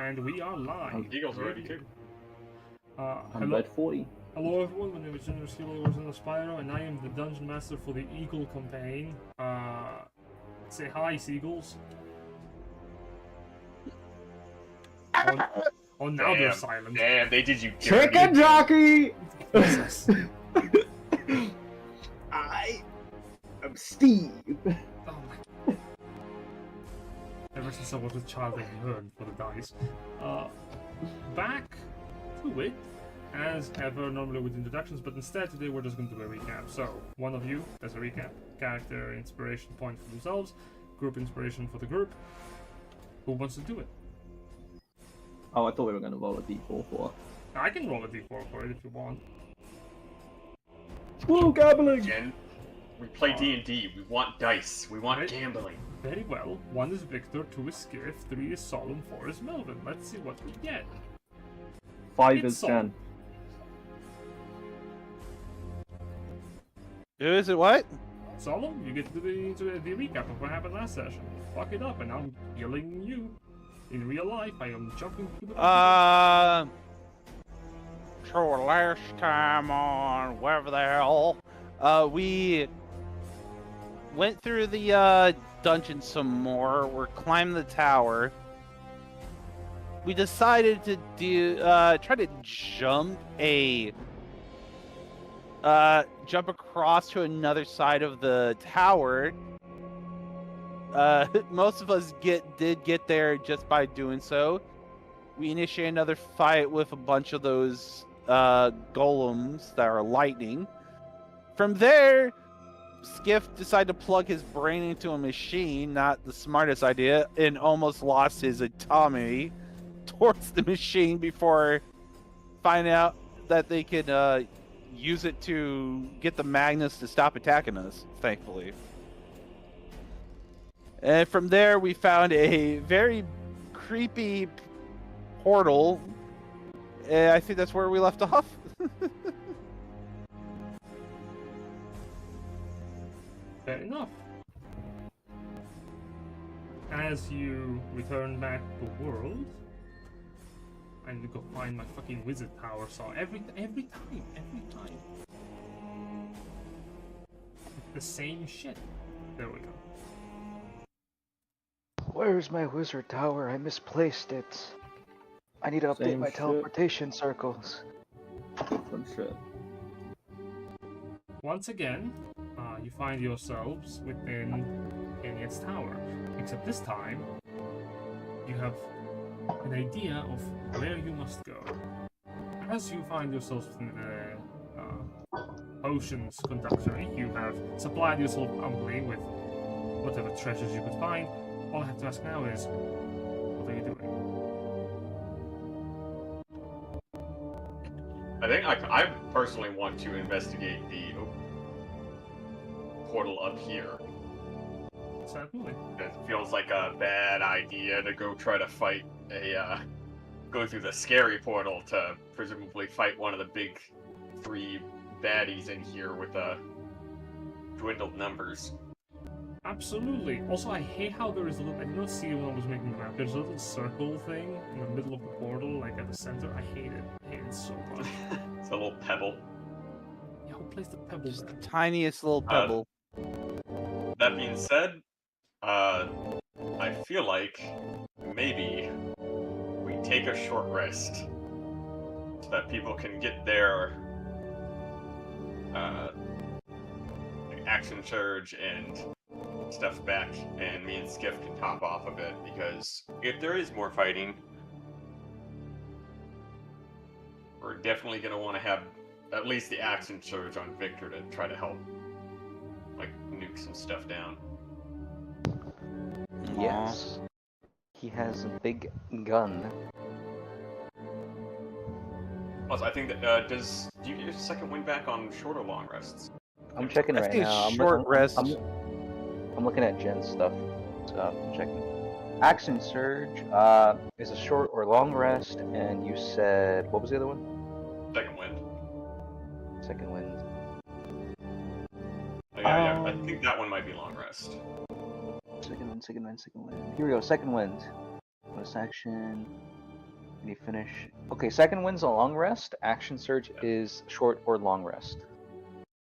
And we are live. Eagle's ready too. I'm at 40. Hello everyone, my name is General Sk'iff in the Spyro, and I am the Dungeon Master for the Eagle campaign. Say hi, Seagulls. Oh, now they're silent. Damn, they did you dirty. Chicken jockey! I am Steve. Oh my. Ever since I was a child, I yearned for the dice. Back to it, as ever, normally with introductions, but instead today we're just going to do a recap. So, one of you does a recap. Character inspiration point for themselves, group inspiration for the group. Who wants to do it? Oh, I thought we were going to roll a d4 for. I can roll a d4 for it if you want. Woo, gambling! Again, we play D&D. We want dice. We want gambling. Very well. 1 is Victor, 2 is Sk'iff, 3 is Solum, 4 is Melvin. Let's see what we get. 5 is 10. Is it what? Solum, you get to do the recap of what happened last session. Fuck it up, and I'm killing you. In real life, I am jumping through the... So last time on whatever the hell, we went through the dungeon some more. We're climbing the tower. We decided to do try to jump across to another side of the tower. Most of us did get there just by doing so. We initiate another fight with a bunch of those golems that are lightning. From there, Sk'iff decided to plug his brain into a machine, not the smartest idea, and almost lost his autonomy towards the machine before finding out that they could use it to get the Magnus to stop attacking us, thankfully. And from there, we found a very creepy portal. And I think that's where we left off. Fair enough. As you return back to the world, I need to go find my fucking wizard power saw every time. The same shit. There we go. Where's my wizard tower? I misplaced it. I need to update my teleportation circles. Some shit. Once again, you find yourselves within Cainyad's tower. Except this time, you have an idea of where you must go. As you find yourselves within the potions conductory, you have supplied yourself amply with whatever treasures you could find. All I have to ask now is, what are you doing? I think I personally want to investigate the portal up here. Certainly. It feels like a bad idea to go try to fight go through the scary portal to presumably fight one of the big 3 baddies in here with dwindled numbers. Absolutely. Also, I hate how there is a little... I did not see when I was making the map. There's a little circle thing in the middle of the portal, like at the center. I hate it. I hate it so much. It's a little pebble. Yeah, who placed the pebble Just there? the tiniest little pebble. That being said, I feel like maybe we take a short rest so that people can get their action surge and stuff back, and me and Sk'iff can top off a bit, because if there is more fighting, we're definitely going to want to have at least the action surge on Victor to try to help, like, nuke some stuff down. Yes. He has a big gun. Plus, I think that, do you get your second win back on short or long rests? I'm checking right now. Short rest. I'm looking at Jen's stuff, so I'm checking. Action Surge is a short or long rest, and you said, what was the other one? Second wind. Second wind. Yeah, I think that one might be long rest. Second wind. Here we go, second wind. Bonus action. Did he finish? Okay, second wind's a long rest. Action surge is short or long rest.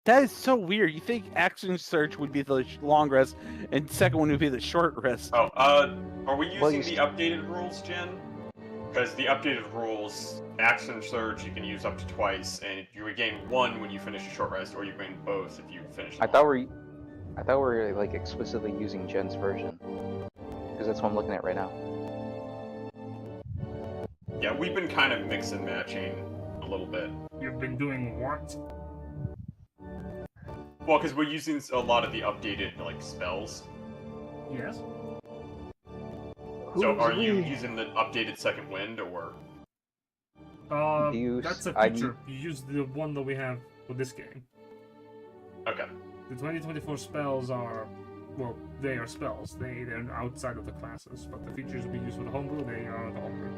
That is so weird. You think action search would be the long rest, and second one would be the short rest. Oh, are we Well, using the updated rules, Jen? Because the updated rules, action surge you can use up to twice, and you would gain 1 when you finish a short rest, or you gain both if you finish. I thought we were like explicitly using Jen's version, because that's what I'm looking at right now. Yeah, we've been kind of mix and matching a little bit. You've been doing what? Well, because we're using a lot of the updated like spells. Yes. So are you using the updated second wind, or? That's a feature. You use the one that we have for this game. Okay. The 2024 spells are, well, they are spells. They're outside of the classes, but the features we use for the homebrew, they are the homebrew.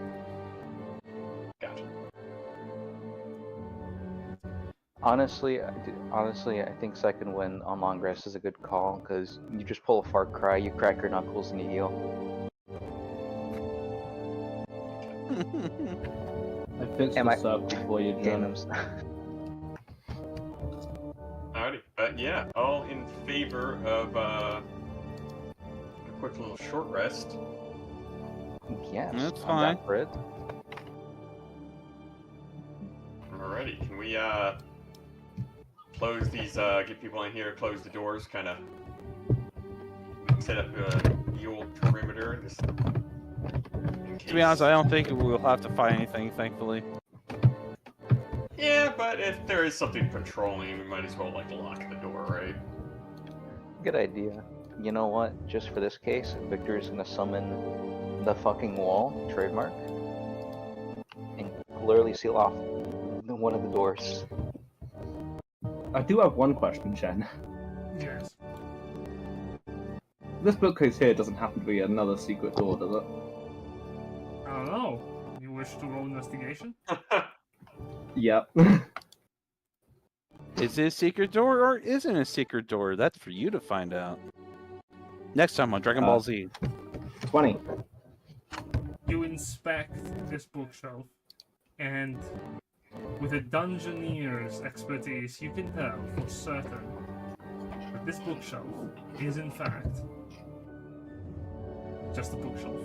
Gotcha. Honestly, I think second wind on long rest is a good call, because you just pull a Far Cry, you crack your knuckles, and you heal. I fixed the circle for you, Jen. Alrighty, but yeah, all in favor of a quick little short rest. Yes, that's I'm fine. down for it. Alrighty, can we close these, get people in here, close the doors, kind of set up the old perimeter. Just To be honest, I don't think we'll have to fight anything, thankfully. Yeah, but if there is something patrolling, we might as well like lock the door, right? Good idea. You know what? Just for this case, Victor is gonna summon the fucking wall, trademark, and literally seal off one of the doors. I do have one question, Jen. Yes. This bookcase here doesn't happen to be another secret door, does it? I don't know. You wish to roll investigation? Yep. Is it a secret door or isn't it a secret door? That's for you to find out. Next time on Dragon Ball Z. 20. You inspect this bookshelf, and with a dungeoneer's expertise, you can tell for certain that this bookshelf is in fact just a bookshelf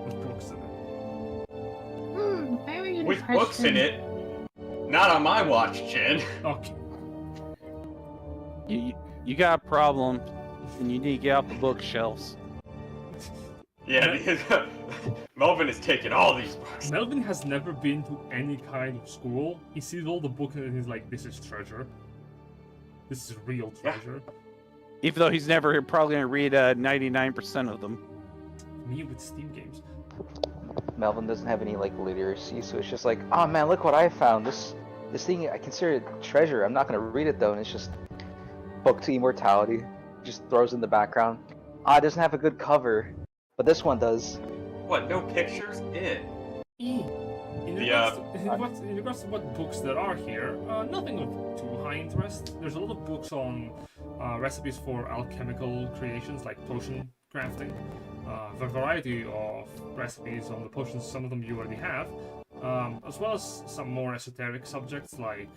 with books in it. Very good With question. books in it. Not on my watch, Jen. Okay. You got a problem, and you need to get out the bookshelves. Yeah, because Melvin has taken all these books. Melvin has never been to any kind of school. He sees all the books and he's like, this is treasure. This is real treasure. Even though he's never probably going to read 99% of them. Me with Steam games. Melvin doesn't have any like literacy, so it's just like, oh man, look what I found. This thing I consider it treasure. I'm not gonna read it though, and it's just Book to Immortality. Just throws in the background. Ah, it doesn't have a good cover, but this one does. What, no pictures? In regards to what books there are here, nothing of too high interest. There's a lot of books on recipes for alchemical creations, like potion crafting. A variety of recipes on the potions, some of them you already have, as well as some more esoteric subjects like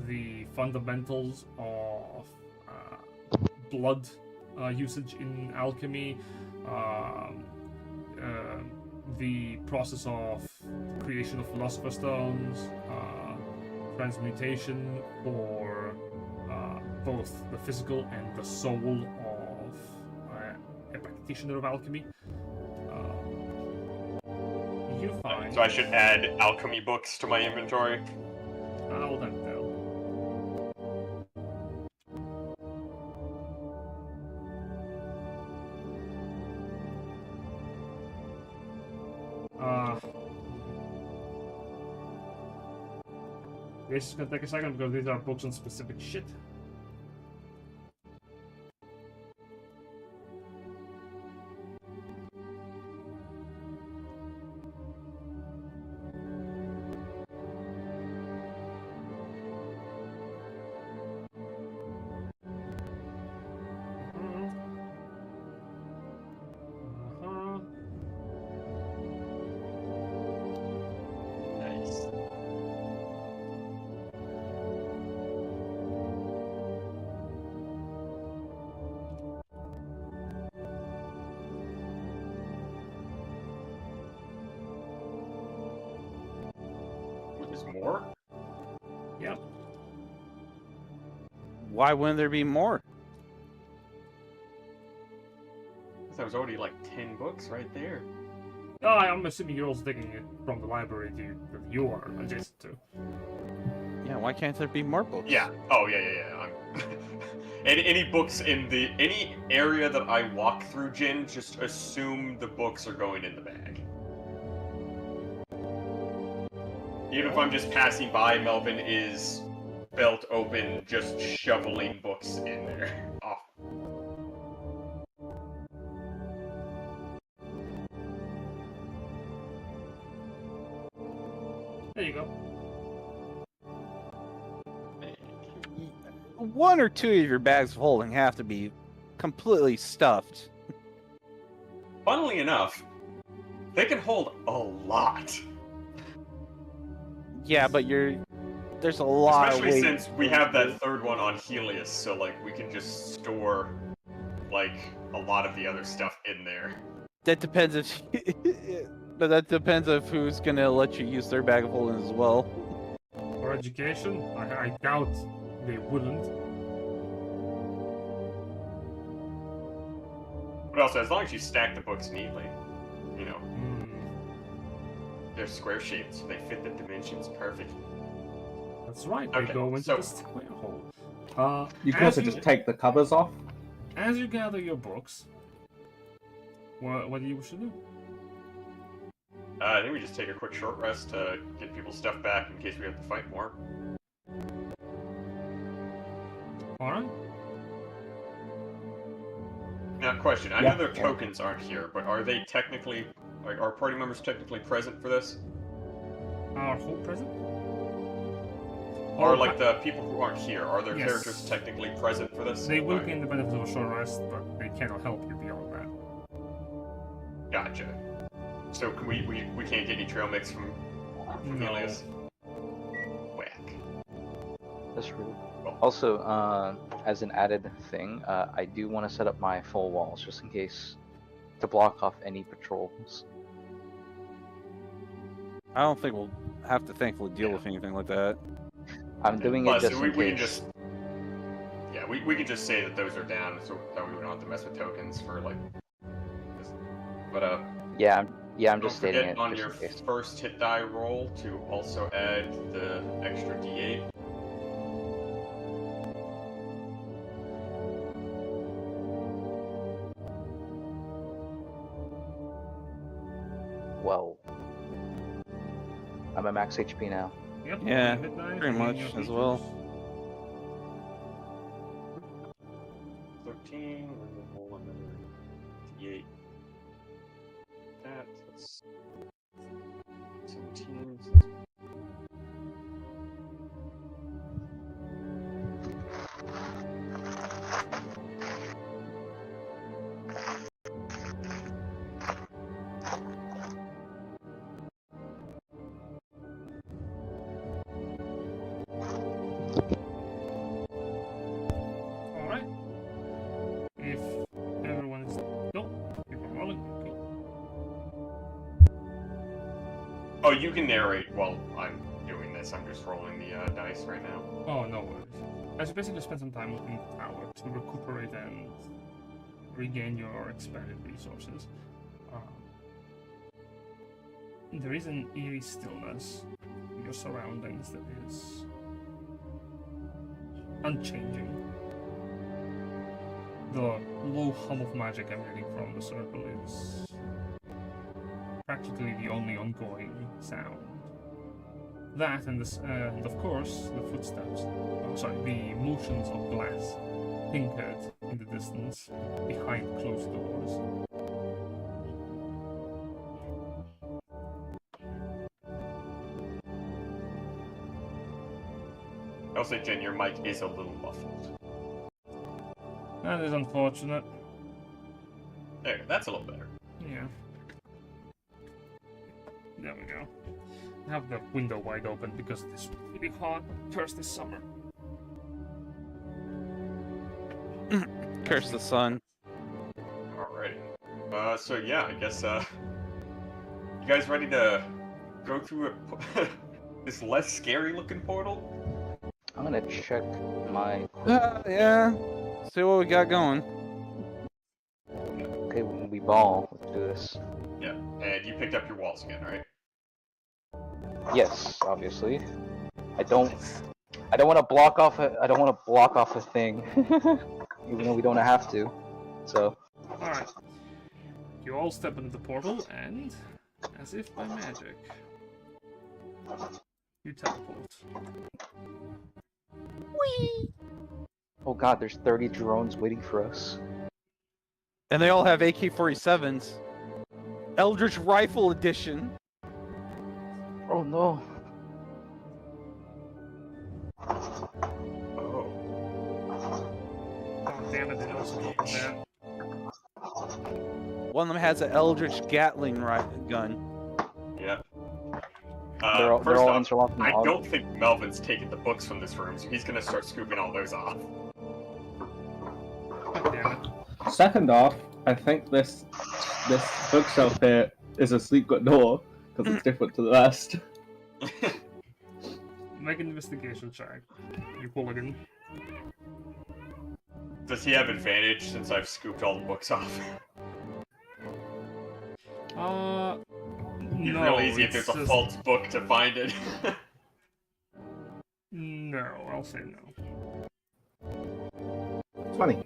the fundamentals of blood usage in alchemy, the process of creation of philosopher's stones, transmutation for both the physical and the soul of a practitioner of alchemy. You find... So I should add alchemy books to my inventory? I'll then tell. This is gonna take a second because these are books on specific shit. There's more? Yep. Why wouldn't there be more? There was already like 10 books right there. Oh, I'm assuming you're also taking it from the library that you are adjacent to. Yeah, why can't there be more books? Yeah. Oh, yeah. Any books in any area that I walk through, Jin, just assume the books are going in the bag. Even if I'm just passing by, Melvin is belt open, just shoveling books in there. Oh. There you go. One or two of your bags of holding have to be completely stuffed. Funnily enough, they can hold a lot. Yeah, but there's a lot Especially of weight. since we have that third one on Helius, so like we can just store like a lot of the other stuff in there. That depends if but that depends of who's gonna let you use their bag of holding as well. For education, I doubt they wouldn't. But also, as long as you stack the books neatly, you know, they're square shaped, so they fit the dimensions perfectly. That's right, Okay, they go into so- the square hole. You can also just take the covers off. As you gather your books, what do you wish to do? I think we just take a quick short rest to get people's stuff back in case we have to fight more. Alright. Now, question. I Yeah. know their tokens aren't here, but are they technically, like, are party members technically present for this? Our whole present? Or, like, the people who aren't here, are their Yes. characters technically present for this? They will Okay. gain the benefit of a short rest, but they cannot help you beyond that. Gotcha. So can we can't get any trail mix from No. Helius? Whack. That's rude. Also, as an added thing, I do want to set up my full walls just in case to block off any patrols. I don't think we'll have to thankfully deal with anything like that. I'm doing Plus, it just we in can case. just... Yeah, we can just say that those are down, so that we don't have to mess with tokens for, like... this. But, Yeah, I'm don't just stating forget it on just your in case. first hit die roll to also add the extra d8. Whoa. I'm at max HP now. Yep, Yeah, hit die, pretty gain much your as features. well. 13, and then roll another d8. That's 17. Alright. If everyone is... Nope, people are rolling. Okay. Oh, you can narrate while I'm doing this. I'm just rolling the dice right now. Oh, no worries. As you basically spend some time within the tower to recuperate and regain your expended resources. There is an eerie stillness in your surroundings that is unchanging. The low hum of magic emanating from the circle is practically the only ongoing sound. That and of course the footsteps. The motions of glass tinkered in the distance behind closed doors. I'll say, Jen, your mic is a little muffled. That is unfortunate. There, that's a little better. Yeah. There we go. I have the window wide open because it is really hot. Curse this summer. Curse the sun. Alrighty. So yeah, I guess, you guys ready to go through this less scary looking portal? I'm gonna check my. Yeah. See what we got going. Okay, we ball. Let's do this. Yeah, and you picked up your walls again, right? Yes, obviously. I don't want to block off. I don't want to block off a thing, even though we don't have to. So. Alright. You all step into the portal, and, as if by magic, you teleport. Whee! Oh god, there's 30 drones waiting for us. And they all have AK-47s. Eldritch Rifle Edition. Oh no. Oh. Oh, damn it, they also keep there. One of them has an Eldritch Gatling gun. Yeah. They're all First off, interlocking. I don't think Melvin's taking the books from this room, so he's gonna start scooping all those off. God damn it. Second off, I think this bookshelf here is a secret door because it's different to the rest. Make an investigation check. You hooligan. Does he have advantage since I've scooped all the books off? It's No. real easy if it's there's a just- false book to find it. No, I'll say no. 20.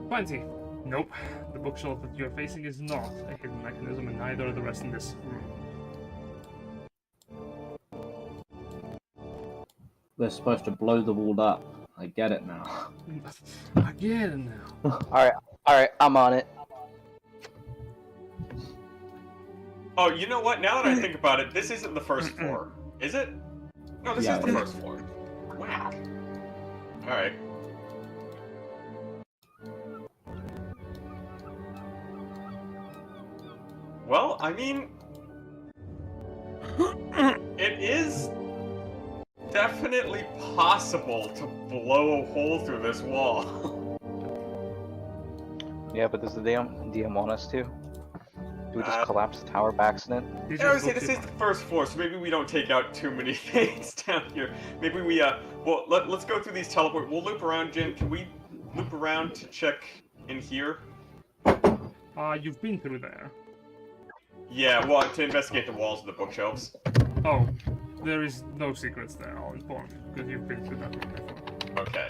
Plenty. Nope. The bookshelf that you're facing is not a hidden mechanism, and neither are the rest in this room. They're supposed to blow the wall up. I get it now. I get it now. Alright, I'm on it. Oh, you know what? Now that I think about it, this isn't the first floor. Is it? No, this Yeah, is it the is. first floor. Whack. Alright. Well, I mean... it is definitely possible to blow a hole through this wall. Yeah, but does the DM want us to? Do we just Uh, collapse the tower by accident? These I are would say books this you is the first floor, so maybe we don't take out too many things down here. Maybe we, well, let's go through these teleport. We'll loop around, Jin. Can we loop around to check in here? You've been through there. Yeah, well, to investigate the walls of the bookshelves. Oh, there is no secrets there, I'll inform you, because you've been through that room before. Okay.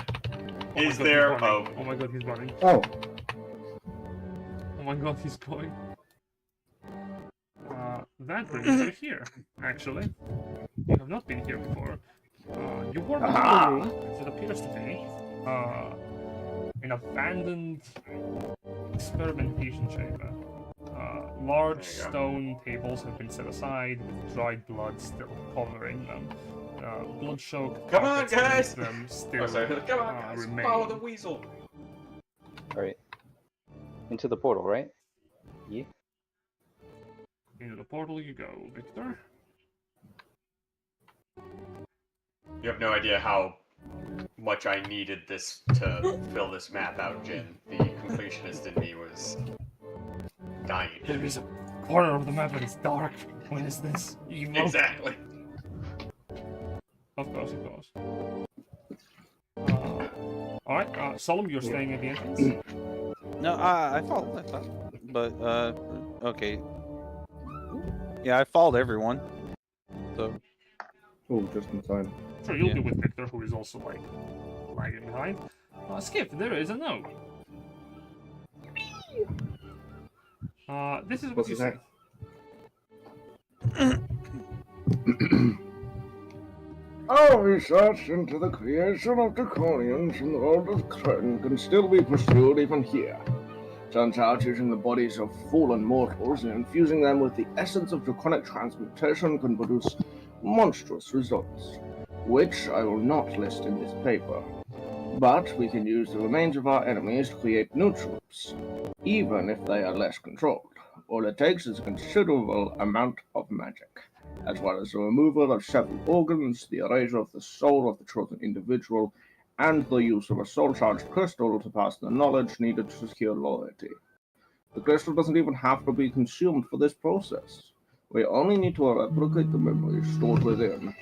Oh my Is God, there... he's running. Oh my god, he's running. Oh, Oh my god, he's going. That brings you here, actually. You have not been here before. You walk into the room, as it appears to be, an abandoned experimentation chamber. Large There you go. stone tables have been set aside, with dried blood still covering them. Blood-soaked Come on, carpets beneath guys! them still Oh, sorry. Come on, guys. remain. Follow the weasel. Alright. Into the portal, right? Yeah. Into the portal you go, Victor. You have no idea how much I needed this to fill this map out, Jin. The completionist in me was dying. There is a corner of the map that is dark. When is this? Evil. Exactly. Of course, of course. Alright, Solum, you're staying at the entrance? No, I followed. But, okay. Yeah, I followed everyone. So, oh, just in time. Sure, you'll Yeah. be with Victor, who is also, like, lagging behind. Sk'iff, there is a note. This is what What's you it say. say? Our research into the creation of draconians in the world of Kryn can still be pursued even here. Turns out using the bodies of fallen mortals and infusing them with the essence of draconic transmutation can produce monstrous results, which I will not list in this paper. But we can use the remains of our enemies to create new troops, even if they are less controlled. All it takes is a considerable amount of magic, as well as the removal of several organs, the erasure of the soul of the chosen individual, and the use of a soul-charged crystal to pass the knowledge needed to secure loyalty. The crystal doesn't even have to be consumed for this process. We only need to replicate the memories stored within.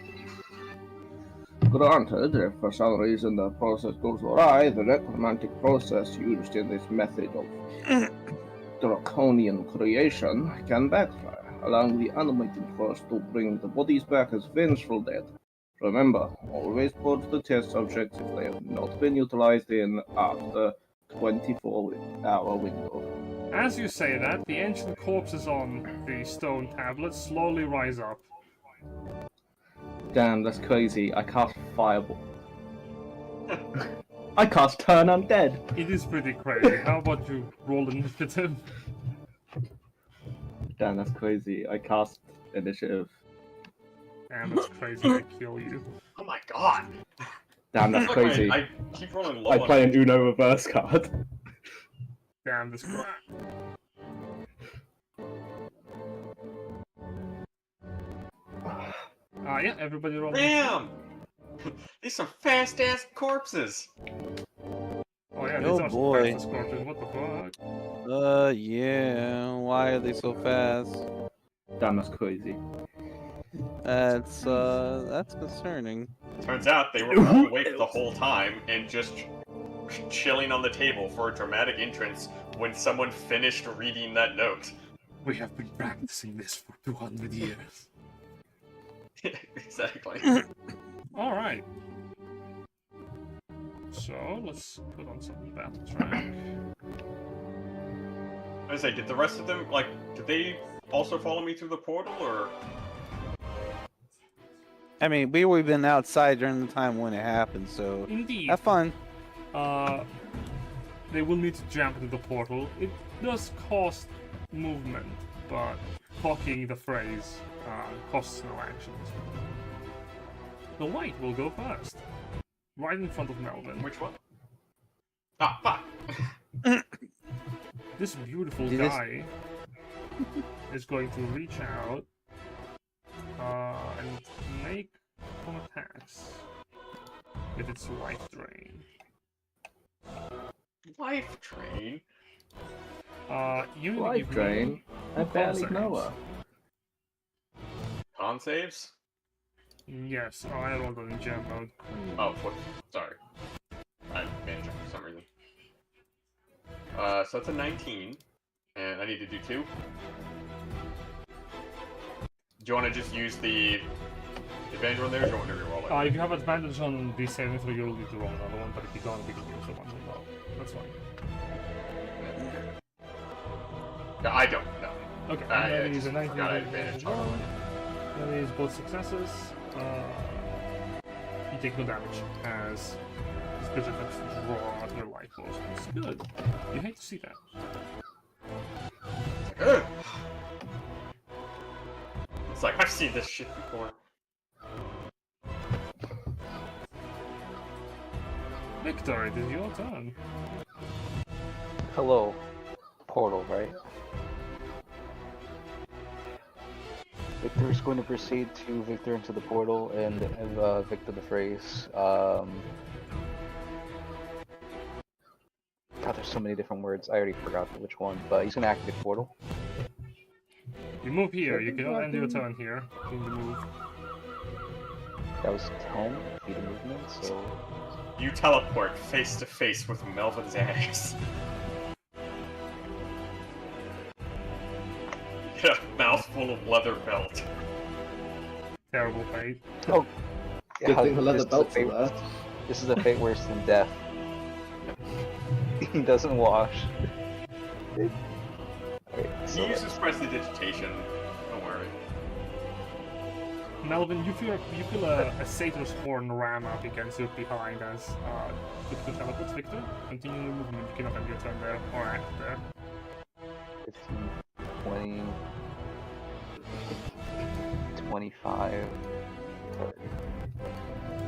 Granted, if for some reason the process goes awry, the necromantic process used in this method of draconian creation can backfire, allowing the animating force to bring the bodies back as vengeful dead. Remember, always purge the test subjects if they have not been utilized in after 24-hour window. As you say that, the ancient corpses on the stone tablets slowly rise up. Damn, that's crazy. I cast Fireball. I cast Turn Undead. It is pretty crazy. How about you roll initiative? Damn, that's crazy. I cast Initiative. Damn, that's crazy to kill you. Oh my god! Damn, that's crazy. I keep rolling low I on play it. an Uno reverse card. Damn, this crap. Yeah, everybody roll. Damn! These some fast ass corpses! Oh yeah, Oh, these are boy. fastest corpses, what the fuck? Yeah. Why are they so fast? Damn, that's crazy. That's concerning. Turns out they were all awake the whole time and just chilling on the table for a dramatic entrance when someone finished reading that note. We have been practicing this for 200 years. Exactly. Alright. So, let's put on some battle track. I was say, did the rest of them, like, did they also follow me through the portal, or...? I mean, we would have been outside during the time when it happened, so Indeed. have fun. They will need to jump into the portal. It does cost movement, but clocking the phrase costs no actions. The white will go first. Right in front of Melvin. Which one? Ah, fuck! This beautiful Did this- guy is going to reach out and make some attacks with its life drain. Life Train? You need to Life give me Drain? I barely saves. know her. Con saves? Yes, I rolled on gem mode. Oh, what? Sorry. I managed it for some reason. So that's a 19, and I need to do 2. Do you want to just use the advantage on there, or do you want to reroll it? If you have advantage on the saving throw, you'll need to roll another one, but if you don't, we can use the one as well. That's fine. No, I don't, no. Okay, Ah, and yeah, then use a just 19 forgot I had advantage advantage on roll. Then use both successes. You take no damage as this creature attempts to draw out your life force. It's good. You hate to see that. Ugh. It's like, I've seen this shit before. Victor, it is your turn. Hello. Portal, right? Victor is going to proceed to Victor into the portal and Victor the phrase. God, there's so many different words. I already forgot which one, but he's gonna activate portal. You move here. You cannot end your turn here. You can move. That was 10 feet of movement, so You teleport face to face with Melvin's ass. Get a mouthful of leather belt. Terrible fate. oh. Good thing the leather this is a belt's fate- there. This is a fate worse than death. He doesn't wash. Alright, He so uses prestidigitation. Don't worry. Melvin, you feel a satyr's horn ram up against you behind as Victor teleports. Victor, continue your movement. You cannot end your turn there or act there. 15, 20, 25, 30.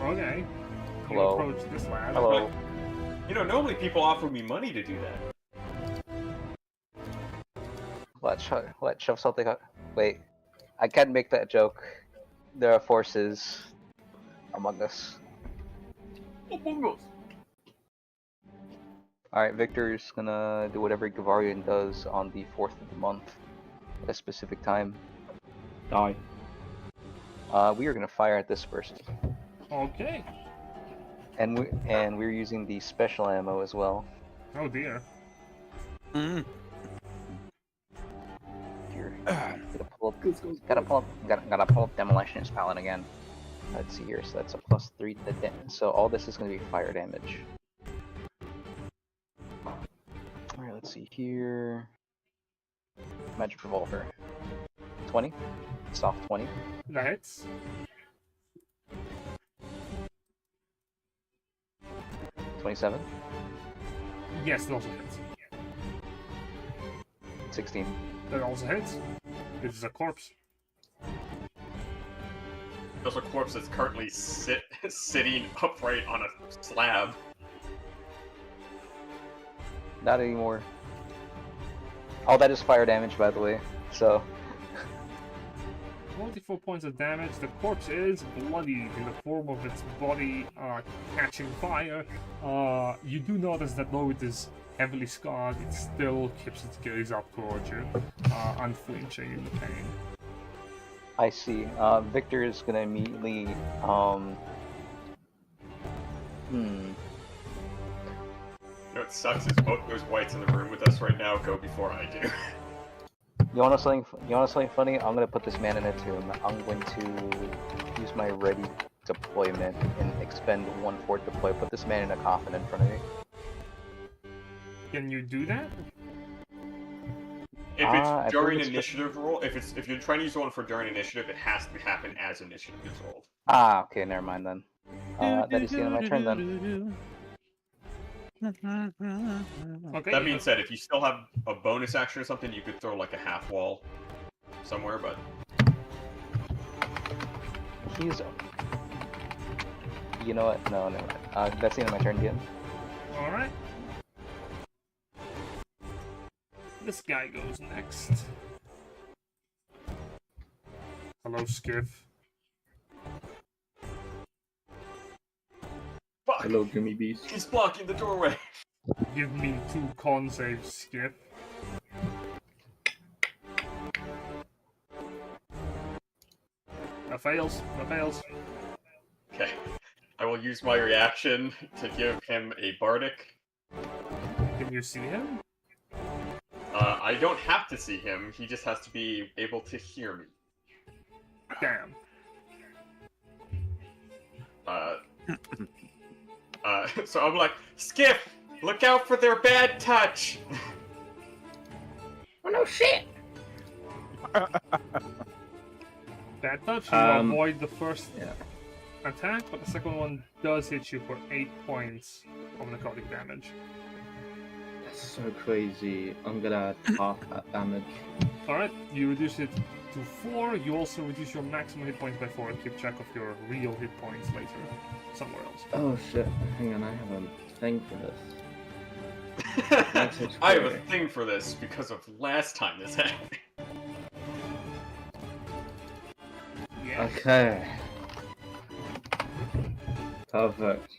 Okay. You Hello. approach this lad. Hello. You know, normally people offer me money to do that. What? Shove something up. Wait. I can't make that joke. There are forces among us. Among us. Alright, Victor's gonna do whatever Gavarian does on the 4th of the month at a specific time. Die. We are gonna fire at this person. Okay. And we're using the special ammo as well. Oh dear. Mm. Here. Gotta pull up Demolitionist Paladin again. Let's see here, so that's a +3 to the so all this is gonna be fire damage. Alright, let's see here. Magic Revolver. 20. Soft 20. That hits. 27. Yes, that also hits. 16. That also hits. This is a corpse. There's a corpse that's currently sitting upright on a slab. Not anymore. All that is fire damage, by the way. So 24 points of damage. The corpse is bloodied in the form of its body catching fire. You do notice that though it is heavily scarred, it still keeps its gaze up towards you, unflinching in the pain. I see. Victor is gonna immediately You know what sucks is both those whites in the room with us right now go before I do. You want something funny? I'm gonna put this man in a tomb. I'm going to use my ready deployment and expend 1 fort deploy. Put this man in a coffin in front of me. Can you do that? If it's during it's initiative roll, if you're trying to use one for during initiative, it has to happen as initiative is rolled. Ah, okay, never mind then. That is the end of my turn then. Okay. That being said, if you still have a bonus action or something, you could throw like a half wall somewhere, but He's. You know what? No, never mind. That's the end of my turn again. Alright. This guy goes next. Hello, Sk'iff. fuck! Hello, Jimmy Beast. He's blocking the doorway. Give me 2 con saves, Sk'iff. That fails. That fails. Okay. I will use my reaction to give him a bardic. Can you see him? I don't have to see him, he just has to be able to hear me. Damn. So I'm like, Sk'iff, look out for their bad touch! Oh no shit! Bad touch, you avoid the first attack, but the second one does hit you for 8 points of necrotic damage. That's so crazy. I'm gonna half that damage. Alright, you reduce it to 4. You also reduce your maximum hit points by 4 and keep track of your real hit points later, somewhere else. Oh shit, hang on, I have a thing for this. I have a thing for this because of last time this happened. Yeah. Okay. Perfect.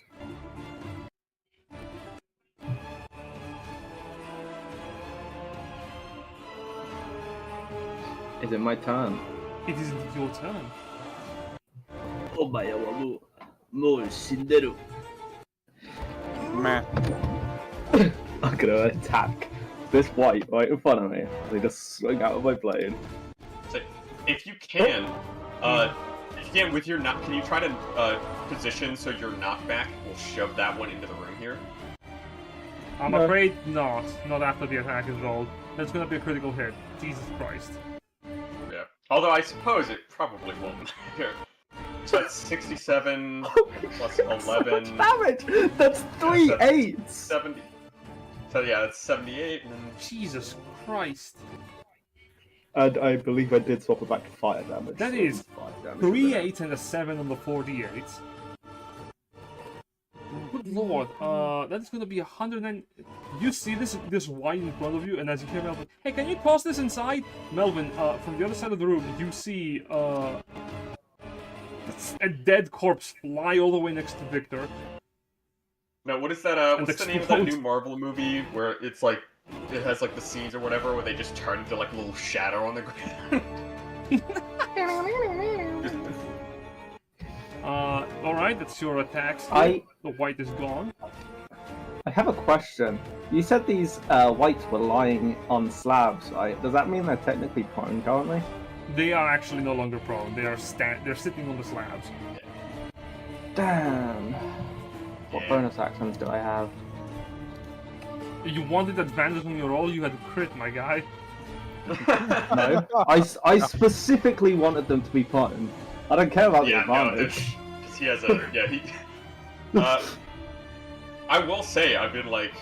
Is it my turn? It is your turn. お前はもう死んでる。 Meh. I'm gonna attack this white right in front of me. They just swing out of my blade. So, if you can, with your knock, can you try to position so your knockback will shove that one into the room here? I'm afraid not. Not after the attack is rolled. That's gonna be a critical hit. Jesus Christ. Yeah. Although I suppose it probably won't matter. So that's 67 plus 11. So much damage! That's 3 8s! 70. So yeah, that's 78. And then Jesus Christ. And I believe I did swap it back to fire damage. That so is 5 damage 3 with it. 8 and a 7 on the 4d8. Good lord, that's gonna be 109. You see this white in front of you, and as you hear Melvin, hey, can you toss this inside? Melvin, from the other side of the room, you see a dead corpse fly all the way next to Victor. No, what is that? And What's the name of that explode. new Marvel movie where it's like it has like the scenes or whatever where they just turn into like a little shadow on the ground? Alright, that's your attacks. I The white is gone. have a question. You said these whites were lying on slabs, right? Does that mean they're technically prone currently? They are actually no longer prone. They are they're sitting on the slabs. Damn. What bonus actions do I have? You wanted advantage on your roll, you had crit, my guy. No, I specifically wanted them to be prone. I don't care about the Yeah, no, advantage. he has a he. I will say I've been like.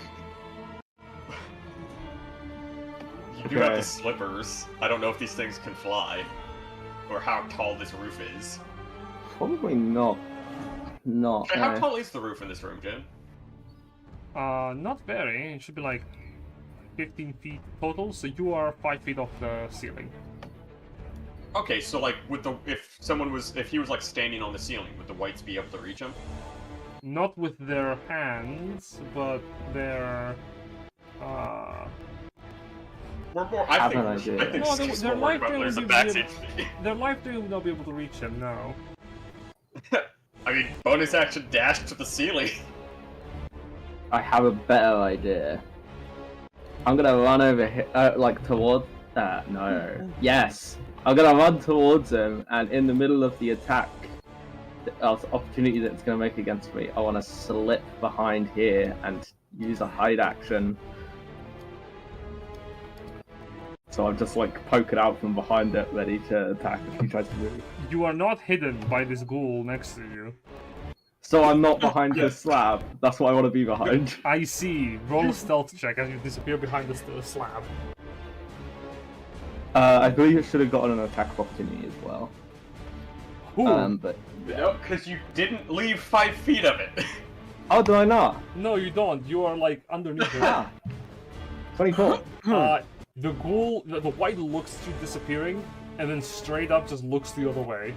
You do have Okay. the slippers. I don't know if these things can fly, or how tall this roof is. Probably not. Not. How no. tall is the roof in this room, Jen? Not very. It should be like 15 feet total, so you are 5 feet off the ceiling. Okay, so like, if he was like standing on the ceiling, would the whites be able to reach him? Not with their hands, but their I Have think an idea. I think No, Skiff's their more worried life about losing gives back you- HP. their life dream will not be able to reach him now. I mean, bonus action dash to the ceiling. I have a better idea. I'm gonna run over here, like toward. No. Yes. I'm gonna run towards him, and in the middle of the attack, the opportunity that it's gonna make against me, I want to slip behind here and use a hide action. So I'm just like poking out from behind it, ready to attack if he tries to move. You are not hidden by this ghoul next to you. So I'm not behind this slab. That's what I want to be behind. I see. Roll a stealth check as you disappear behind the slab. I believe it should have gotten an attack of opportunity as well. Ooh. But No, because you didn't leave 5 feet of it. oh, do I not? No, you don't. You are like underneath it. Ah, 24. The ghoul, the white looks at you disappearing, and then straight up just looks the other way.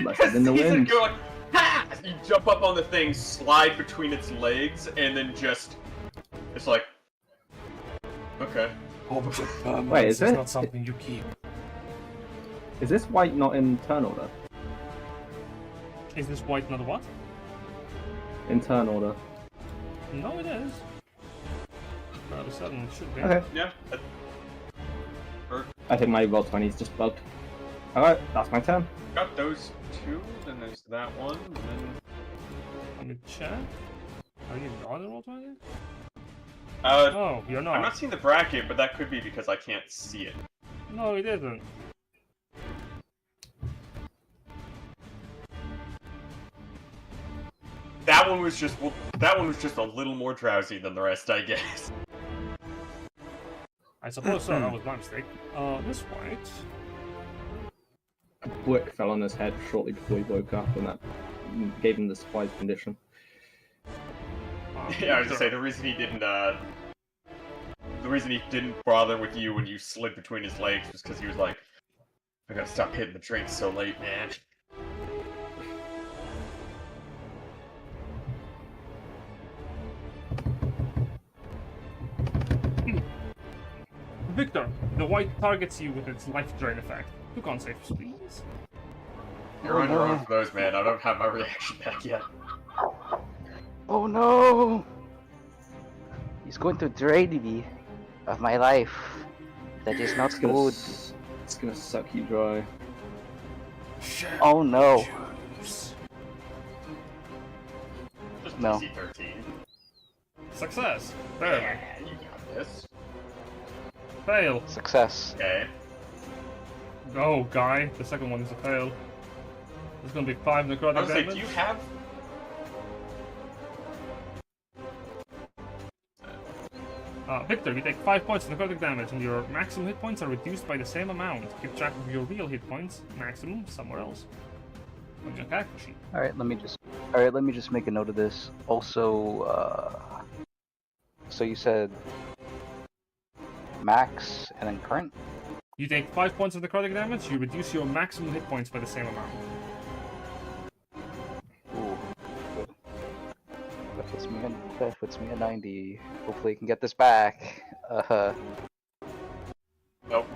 Must have been the He's like, wind. you're like, ha! You jump up on the thing, slide between its legs, and then just, it's like, okay. Wait, is it? not something you keep. Is this white not in turn order? Is this white not what? In turn order. No, it is. All of a sudden, it should be. Okay. Yeah. I think my roll 20 is just bugged. Alright, that's my turn. Got those two, then there's that one, and then... Let me check. Are you not in Roll20? Uh, Oh, you're not. I'm not seeing the bracket, but that could be because I can't see it. No, it isn't. That one was just, well, that one was just a little more drowsy than the rest, I guess. I suppose so. That was my mistake. This white. A brick fell on his head shortly before he woke up, and that gave him the surprise condition. Yeah, I was gonna say, the reason he didn't bother with you when you slid between his legs was because he was like, I gotta stop hitting the drinks so late, man. Victor, the white targets you with its life drain effect. 2 con saves, please. You're on your own for those, man. I don't have my reaction back yet. Oh no! He's going to drain me of my life. That is not It's gonna, good. it's gonna suck you dry. Oh no. Just No. DC 13. Success. Fail. Yeah, you got this. Fail. Success. Okay. Oh, guy. The second one is a fail. It's gonna be 5 I necrotic was like, damage. do you have... Victor, you take 5 points of necrotic damage, and your maximum hit points are reduced by the same amount. Keep track of your real hit points, maximum, somewhere else. On your character sheet. Alright, let me just make a note of this. Also, so you said max and then current? You take 5 points of necrotic damage, you reduce your maximum hit points by the same amount. Ooh. That puts me at 90. Hopefully, you can get this back. Oh,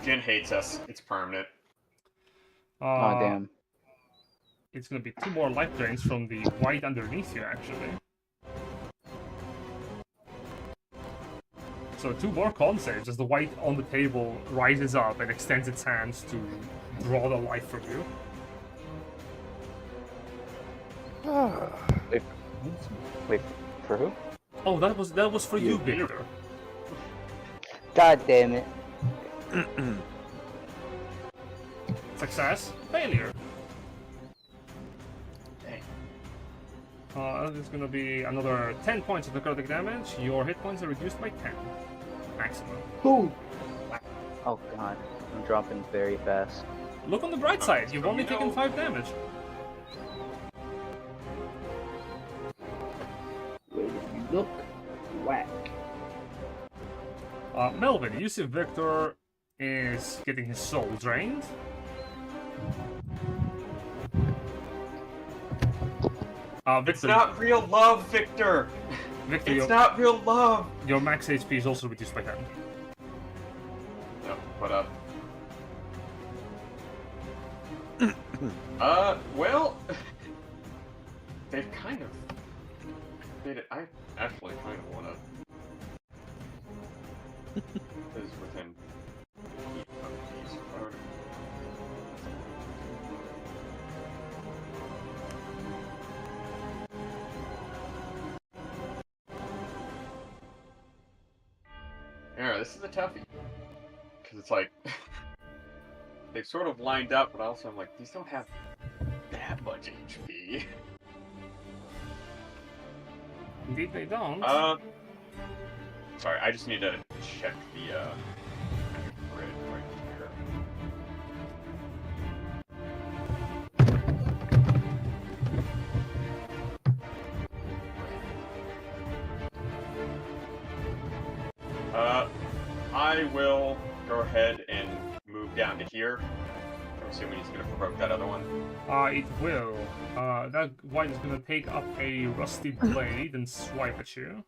Jin hates us. It's permanent. Oh damn. It's gonna be 2 more life drains from the white underneath you, actually. So 2 more con saves as the white on the table rises up and extends its hands to draw the life from you. Wait, for who? Oh, that was for you, Victor. God damn it. Success, failure. There's gonna be another 10 points of necrotic damage. Your hit points are reduced by 10. Maximum. Ooh. Oh god, I'm dropping very fast. Look on the bright side, you've only taken 5 damage. Where you look, whack. Melvin, you see Victor is getting his soul drained. Victor, It's not real love, Victor! Victor, It's not real love! your max HP is also reduced by 10. No, what up? Well... They've kind of... made it... I actually kind of wanna... is within... Yeah, this is a toughie. Because it's like... they've sort of lined up, but also I'm like, these don't have that much HP. Indeed they don't. Sorry, I just need to check the, grid right here. I will go ahead and move down to here. I'm assuming he's gonna provoke that other one. It will. That white is gonna take up a rusty blade and swipe at you.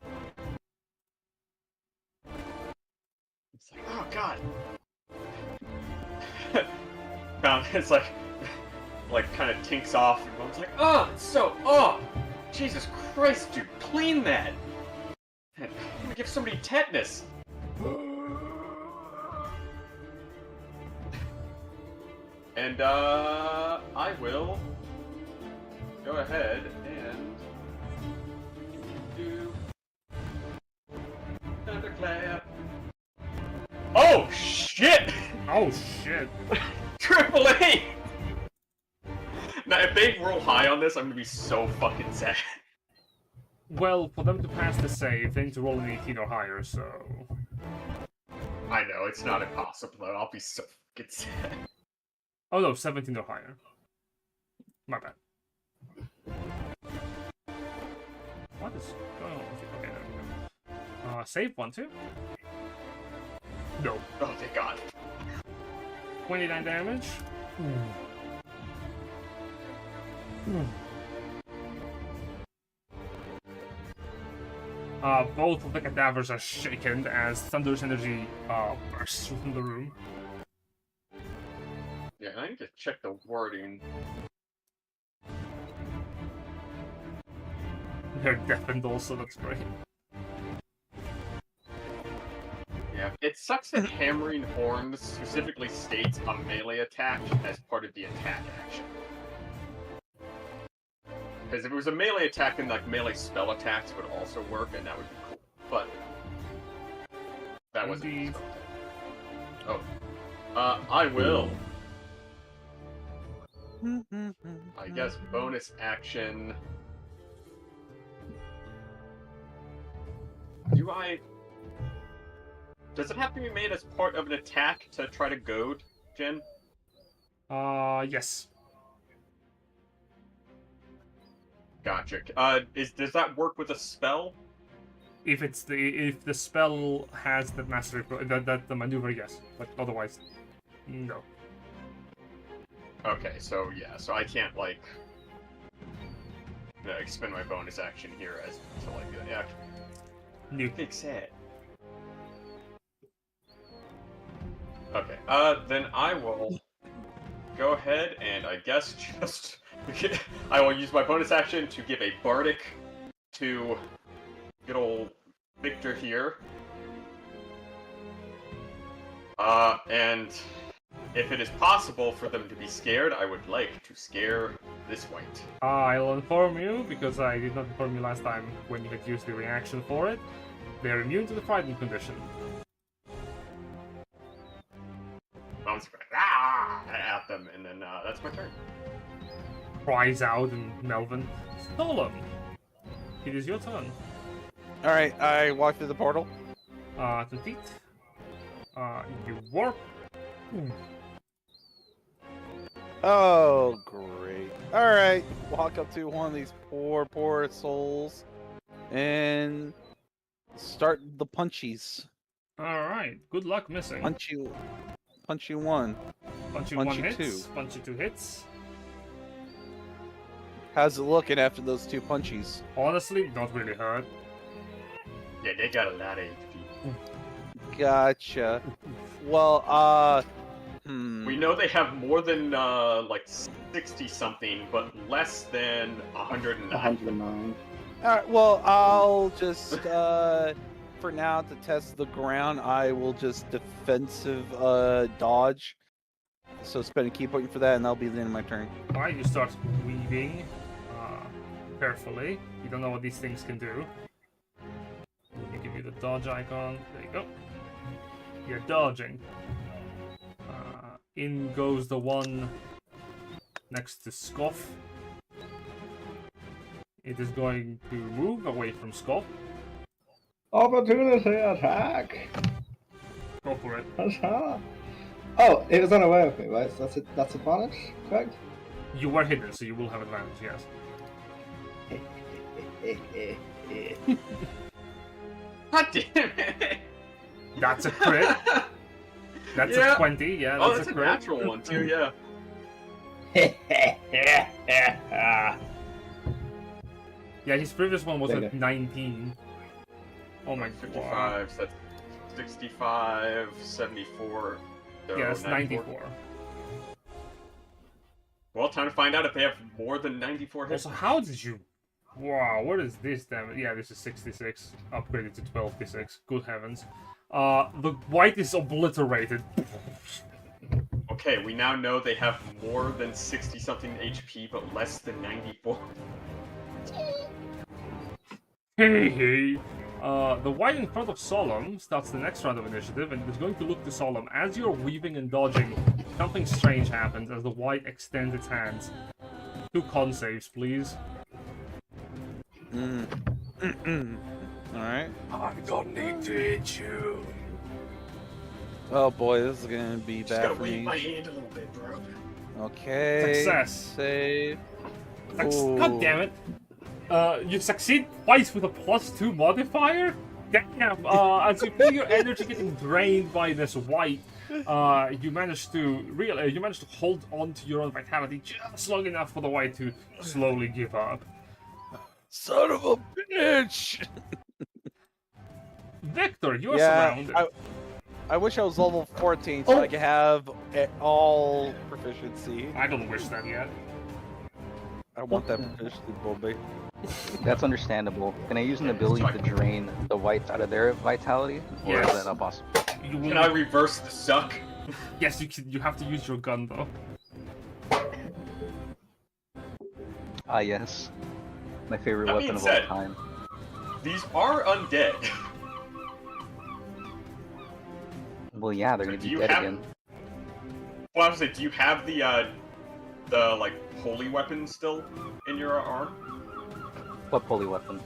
It's like, oh god! It's like kind of tinks off, and it's like, oh, it's so, oh! Jesus Christ, dude, clean that! I'm gonna give somebody tetanus! And, I will go ahead and do thunderclap. Oh, shit! Oh shit! Triple A! Now, if they roll high on this, I'm gonna be so fucking sad. Well, for them to pass the save, they need to roll an 18 or higher, so... I know, it's not impossible, though. I'll be so fucking sad. Oh no, 17 or higher. My bad. What is going on with you? Okay, there we go. Save 1, 2. No. Oh, thank God. 29 damage. Both of the cadavers are shaken as thunderous energy bursts from the room. Yeah, I need to check the wording. They're deafened also, that's great. Yeah, it sucks that Hammering Horns specifically states a melee attack as part of the attack action. Because if it was a melee attack, then like melee spell attacks would also work, and that would be cool. But that wasn't. Oh, I will. I guess bonus action. Do I? Does it have to be made as part of an attack to try to goad, Jen? Yes. Gotcha. Does that work with a spell? If the spell has the mastery that the maneuver, yes, but otherwise, no. Okay, so yeah, so I can't like. expend my bonus action here as to like do that. Yeah. New. Fix it. Okay. Then I will go ahead and I guess just I will use my bonus action to give a bardic to good old Victor here. And if it is possible for them to be scared, I would like to scare this white. I'll inform you, because I did not inform you last time when you had used the reaction for it. They're immune to the frightened condition. I'm just going at them, and then that's my turn. Cries out and Melvin. Solum! It is your turn. Alright, I walk through the portal. Complete. You warp. Oh, great. Alright, walk up to one of these poor souls and start the punchies. Alright, good luck missing. Punchy one. Punchy one hits. two. Punchy two hits. How's it looking after those two punchies? Honestly, not really hurt. Yeah, they got a lot of HP. Gotcha. Well, We know they have more than like 60 something, but less than 109. 109. Alright, well, I'll just, for now, to test the ground, I will just defensive, dodge. So spend a key point for that, and that'll be the end of my turn. Alright, you start weaving carefully. You don't know what these things can do. Let me give you the dodge icon. There you go. You're dodging. In goes the one next to Sk'iff. It is going to move away from Sk'iff. Opportunity attack! Go for it. Huzzah! Oh, it was unaware of me, right? So that's advantage, correct? You were hidden, so you will have advantage, yes. God damn it! That's a crit. That's a 20, yeah, Oh, that's that's a a crit. natural one too, yeah. Yeah, his previous one was There you at 19. Oh my god. 55, so that's 65, 74. So Yeah, that's 94. Well, time to find out if they have more than 94 hits. Also, how did you... Wow, what is this damage? Yeah, this is 66, upgraded to 12d6. Good heavens. The white is obliterated. Okay, we now know they have more than 60-something HP, but less than 94. Hey. The white in front of Solum starts the next round of initiative, and it's going to look to Solum. As you're weaving and dodging, something strange happens as the white extends its hands. 2 con saves, please. Alright. I don't need to hit you. Oh boy, this is gonna be Just bad gotta for wave me. my hand a little bit, bro. Okay. Success. Save. God damn it. You succeed twice with a +2 modifier? Damn, as you feel your energy getting drained by this white, you manage to hold on to your own vitality just long enough for the white to slowly give up. Son of a bitch! Victor, you are surrounded. I wish I was level 14 so I could have all proficiency. I don't wish that yet. I want that proficiency, Bobby. That's understandable. Can I use an ability to drain the whites out of their vitality? Or Yes. is that not possible? You will... Can I reverse the suck? Yes, you can. You have to use your gun though. Ah, yes. My favorite That weapon being of said- all time. These are undead. Well, yeah, they're So gonna do be you dead have- again. Well, I was gonna say, do you have the like holy weapon still in your arm? What holy weapon?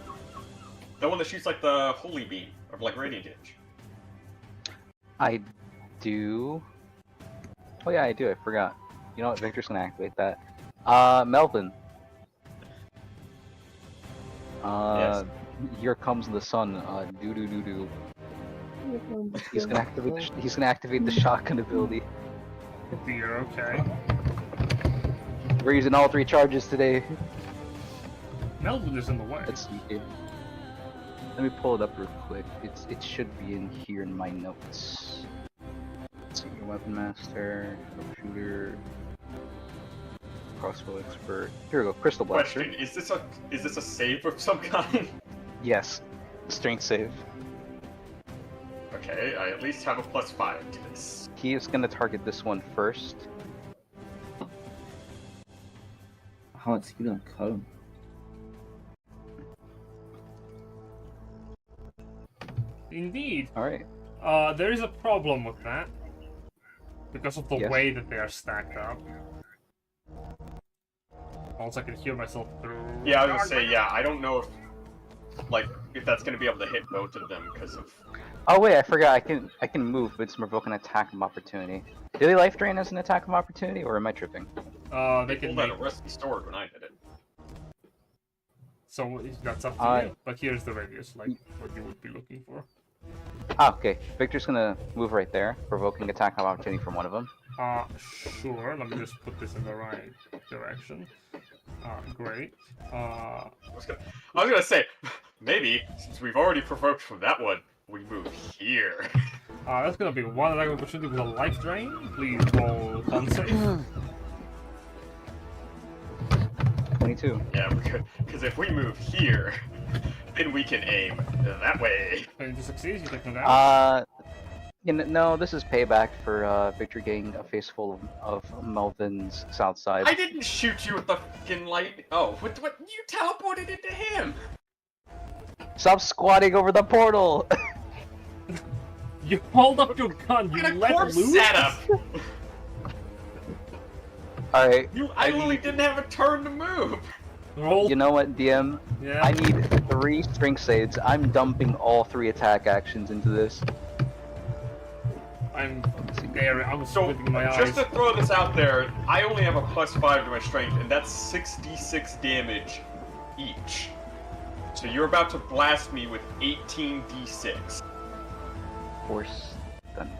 The one that shoots like the holy beam or like radiant damage. I do. Oh yeah, I do. I forgot. You know what? Victor's gonna activate that. Melvin. Yes. Here comes the sun. Do do do do. He's gonna activate. He's gonna activate the shotgun ability. Dear, okay. We're using all 3 charges today. Melvin is in the way. Let's see here. Let me pull it up real quick. It should be in here in my notes. Let's see, weapon master, shooter, crossbow expert. Here we go, crystal blaster. Question: is this a save of some kind? Yes, strength save. Okay, I at least have a +5 to this. He is gonna target this one first. How much you gonna cut him? Indeed. All right. There is a problem with that. Because of the Yes. way that they are stacked up. Also, I can hear myself through. Yeah, I was gonna say, yeah, I don't know if that's gonna be able to hit both of them because of. Oh wait, I forgot. I can move, but it's provoke an attack of opportunity. Did they life drain as an attack of opportunity, or am I tripping? They can pulled out make. a rusty sword when I did it. So that's up to you. But here's the radius, like what you would be looking for. Ah, okay. Victor's gonna move right there, provoking attack of opportunity from one of them. Sure. Let me just put this in the right direction. Great. I was gonna say, maybe since we've already provoked from that one, we move here. That's gonna be one attack opportunity with a life drain. Please roll con save. 22. Yeah, because if we move here, then we can aim that way. When you succeed, you take no damage. No, this is payback for Victor getting a face full of Melvin's south side. I didn't shoot you with the fucking light. Oh, what? You teleported into him. Stop squatting over the portal! You hold up your gun. You What a let corpse loose. setup. Alright. I literally didn't have a turn to move. Roll. You know what, DM? Yeah. I need 3 strength saves. I'm dumping all 3 attack actions into this. I'm there. I'm So, squinting my just eyes. to throw this out there, I only have a +5 to my strength, and that's 6d6 damage each. So you're about to blast me with 18d6. Force thunder.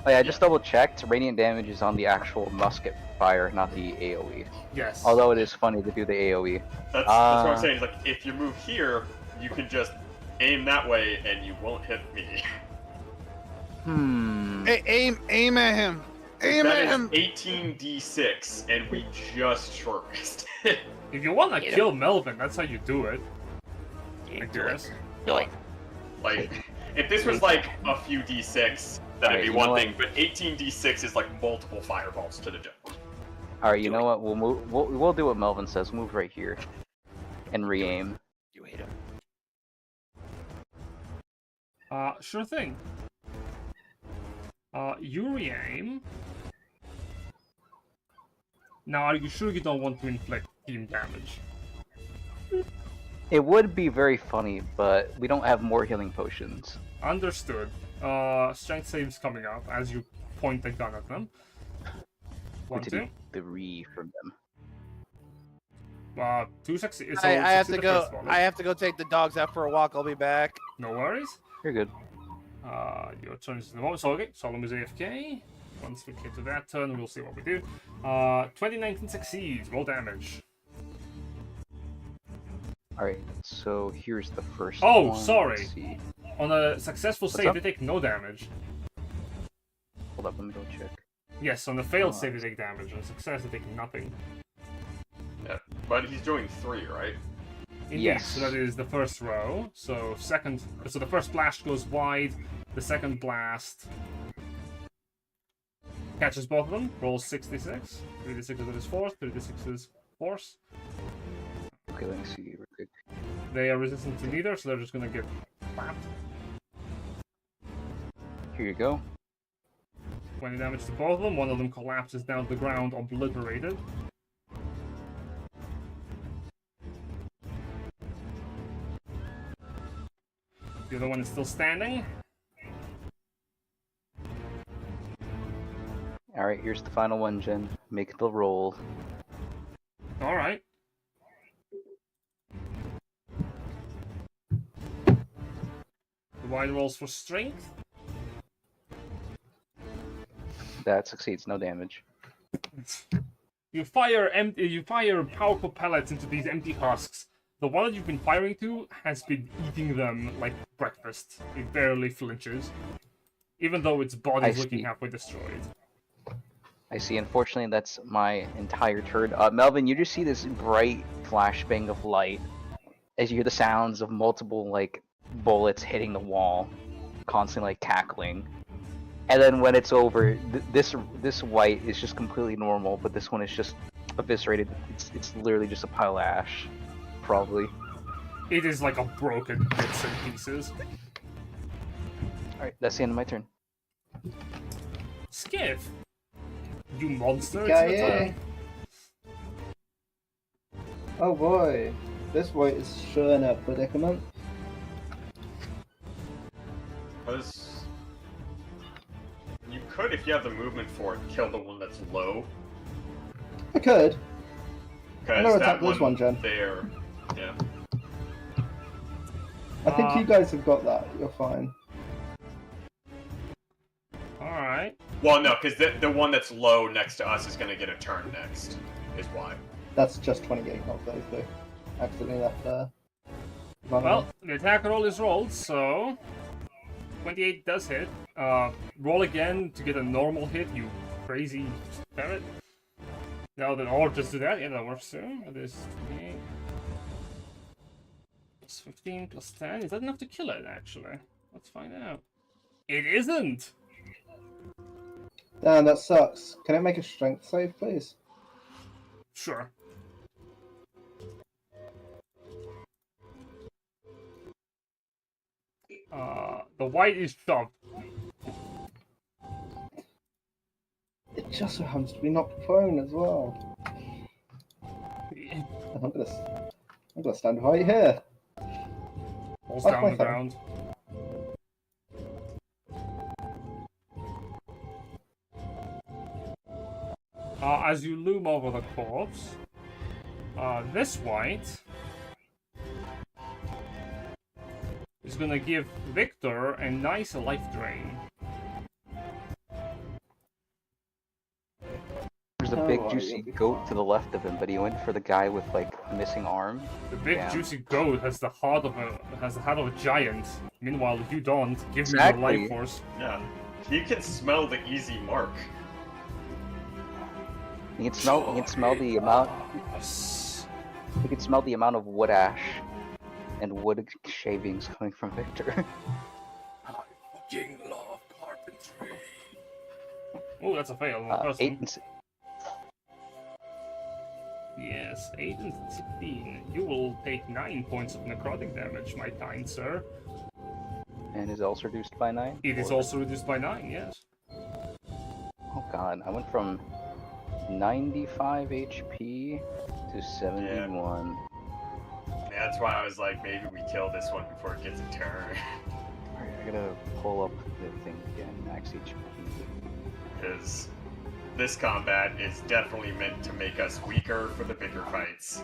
Oh yeah, I just double checked. Radiant damage is on the actual musket fire, not the AoE. Yes. Although it is funny to do the AoE. That's what I'm saying. Like, if you move here, you can just aim that way, and you won't hit me. Hey, aim at him. Aim That at is him. 18d6, and we just short rested. If you want to kill Melvin, that's how you do it. I guess. Like, if this was like a few d6, that'd Alright, be you know one what? thing. But 18d6 is like multiple fireballs to the dome. All right, you know what? We'll do what Melvin says. Move right here, and re-aim. You hate him. Sure thing. You re-aim. Now, are you sure you don't want to inflict team damage? It would be very funny, but we don't have more healing potions. Understood. Strength saves coming up as you point the gun at them. We 1, to 2. do 3 from them. 2 succeed. I have to succeed the go. first one. I have to go take the dogs out for a walk. I'll be back. No worries. You're good. Your turn is in the moment. So, okay, Solum is AFK. Once we get to that turn, we'll see what we do. 2019 succeeds. Roll damage. Alright, so here's the first Oh, one. sorry. Let's see. On a successful What's save, up? they take no damage. Hold up, let me go check. Yes, on a failed save, they take damage. On a success, they take nothing. Yeah, but he's doing 3, right? Indeed. Yes. So that is the first row. So the first blast goes wide. The second blast catches both of them. Rolls 66. 3d6 is with his force. 3d6 is force. Okay, let me see real quick. They are resistant to neither, so they're just gonna get clapped. Here you go. 20 damage to both of them. One of them collapses down to the ground, obliterated. The other one is still standing. Alright, here's the final one, Jen. Make the roll. Alright. The wide rolls for strength. That succeeds, no damage. You fire powerful pellets into these empty husks. The one that you've been firing to has been eating them like breakfast. It barely flinches, even though its body is looking halfway destroyed. I see. Unfortunately, that's my entire turn. Melvin, you just see this bright flashbang of light as you hear the sounds of multiple like bullets hitting the wall, constantly like cackling. And then when it's over, this white is just completely normal, but this one is just eviscerated. It's literally just a pile of ash, probably. It is like a broken bits and pieces. All right, that's the end of my turn. Sk'iff, you monster! Yeah, It's your yeah. turn. Oh boy, this white is sure in a predicament. You could, if you have the movement for it, kill the one that's low. I could. I'm gonna Because attack that this one, Jen. there, yeah. I think you guys have got that. You're fine. Alright. Well, no, because the one that's low next to us is going to get a turn next, is why. That's just 28, not 33. Accidentally left there. Well, the attack roll is rolled, so 28 does hit. Roll again to get a normal hit, you crazy ferret. No, then or just do that. Yeah, that works too. It is 28 plus 15 plus 10. Is that enough to kill it? Actually, let's find out. It isn't. Damn, that sucks. Can it make a strength save, please? Sure. The white is shoved. It just so happens to be knocked prone as well. I'm gonna stand right here. Falls That's down my the turn. ground. As you loom over the corpse, this white is gonna give Victor a nice life drain. There's a big juicy goat to the left of him, but he went for the guy with like a missing arm. The big Yeah. juicy goat has the heart of a giant. Meanwhile, you don't. Give Exactly. me your life force. Yeah. You can smell the easy mark. You can smell the amount. You can smell the amount of wood ash and wood shavings coming from Victor. I fucking love carpentry. Oh, that's a fail. 8 and Yes, 8 and 16. You will take 9 points of necrotic damage, my kind sir. and is also reduced by 9. It is also reduced by 9, yes. Oh god, I went from 95 HP to 71. Yeah, that's why I was like, maybe we kill this one before it gets a turn. Alright, I gotta pull up the thing again, max HP. Because this combat is definitely meant to make us weaker for the bigger fights.